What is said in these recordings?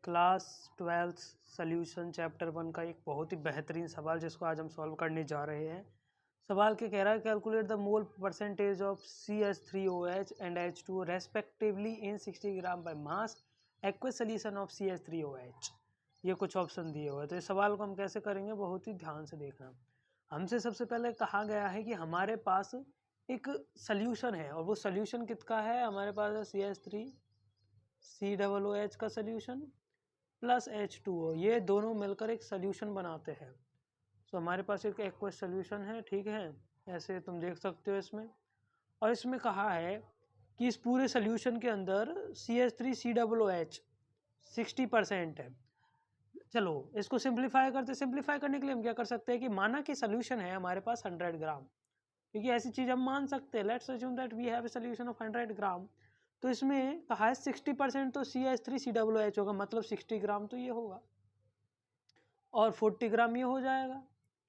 Class 12th solution chapter 1 का एक बहुत ही बेहतरीन सवाल जिसको आज हम सॉल्व करने जा रहे हैं। सवाल के कह रहा है calculate the mole percentage of CH3OH and H2O respectively in 60 gram by mass aqueous solution of CH3OH। ये कुछ ऑप्शन दिए हुए हैं। तो इस सवाल को हम कैसे करेंगे, बहुत ही ध्यान से देखना। हमसे सबसे पहले कहा गया है कि हमारे पास एक सोल्यूशन है और वो सोल्यूशन किसका है, हमारे पास है CH3COOH का सोल्यूशन प्लस H2O, ये दोनों मिलकर एक सोल्यूशन बनाते हैं। तो हमारे पास एक एक्वस सोल्यूशन है, ठीक है, ऐसे तुम देख सकते हो इसमें। और इसमें कहा है कि इस पूरे सोल्यूशन के अंदर CH3COOH 60% है। चलो इसको सिंप्लीफाई करते, सिंप्लीफाई करने के लिए हम क्या कर सकते हैं कि माना कि सोल्यूशन है हमारे पास 100 ग्राम, क्योंकि ऐसी चीज़ हम मान सकते हैं। Let's assume that we have a solution of 100 gram. तो इसमें कहा है 60% तो CH3COOH होगा, मतलब 60 ग्राम तो ये होगा और 40 ग्राम ये हो जाएगा,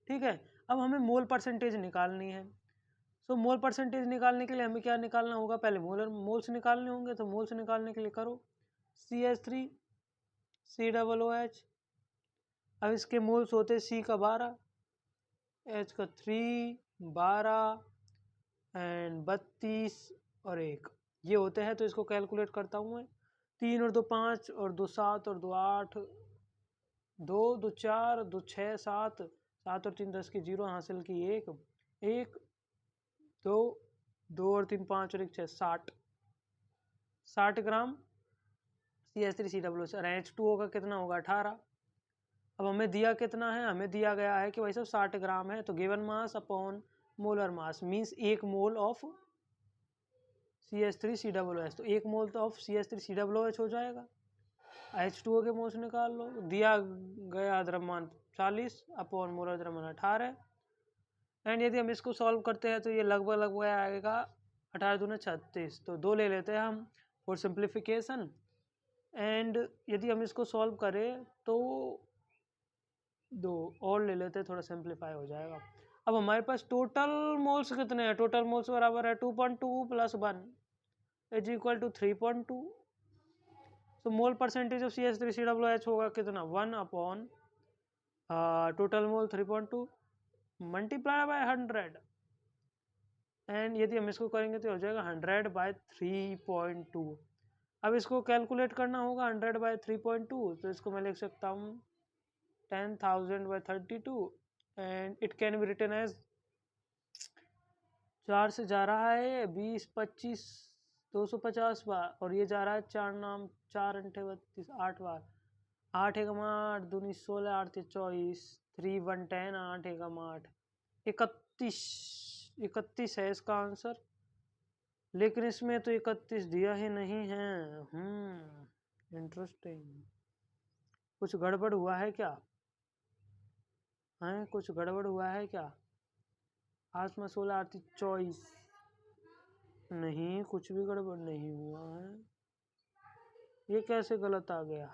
ठीक है। अब हमें मोल परसेंटेज निकालनी है। सो मोल परसेंटेज निकालने के लिए हमें क्या निकालना होगा, पहले मोल्स निकालने होंगे। तो मोल्स निकालने के लिए करो CH3COOH। अब इसके मोल्स होते C का 12, H का 3, 12 एंड 32 और 1 ये होते हैं। तो इसको कैलकुलेट करता हूँ मैं। 3 और 2 5 और 2 7 और 2 8, 2 2 4 2 6 7, 7 और 3 10 की 0 हासिल की 1 1 2 2 और 3 5 और 1 6 60 ग्राम CH3COOH और H2O का कितना होगा 18। अब हमें दिया कितना है, हमें दिया गया है कि भाई साहब 60 ग्राम है। तो given mass upon molar mass means 1 mole of CH3COOH। तो 1 मोल तो ऑफ CH3COOH हो जाएगा। H2O के मोल्स निकाल लो। दिया गया द्रव्यमान 40 अपॉन मोलर द्रव्यमान 18। एंड यदि हम इसको सॉल्व करते हैं तो ये लगभग आएगा 18 दूनी 36। तो 2 ले लेते हैं हम फॉर सिंप्लीफिकेशन। एंड यदि हम इसको सॉल्व करें तो 2 और ले लेते हैं, थोड़ा सिंप्लीफाई हो जाएगा। अब हमारे पास टोटल मोल्स कितने हैं, टोटल मोल्स बराबर है 2.2 + 1 = 3.2। तो मोल परसेंटेज ऑफ CH3COOH होगा कितना 1 upon total mole 3.2 multiply by 100। And यदि हम इसको करेंगे तो हो जाएगा 100/3.2। अब इसको कैलकुलेट करना होगा 100/3.2। तो इसको मैं लिख सकता हूँ 10,000/32 and it can be written as 4 से जा रहा है 20 25 250 बार और ये जा रहा है 4 नाम 4 × 32 8 बार। 8 × 8 दूनी 16 8 24 3 1 10 8 × 8 31 है इसका आंसर। लेकिन इसमें तो 31 दिया ही नहीं है। इंटरेस्टिंग, कुछ गड़बड़ हुआ है क्या, हैं कुछ गड़बड़ हुआ है क्या? 8 में 16 8 24 नहीं, कुछ भी गड़बड़ नहीं हुआ है। ये कैसे गलत आ गया,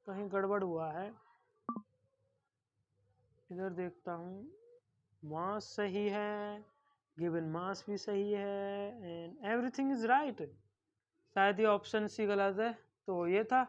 कहीं गड़बड़ हुआ है। इधर देखता हूँ, मास सही है, गिवन मास भी सही है एंड एवरीथिंग इज राइट। शायद ये ऑप्शन सी गलत है। तो ये था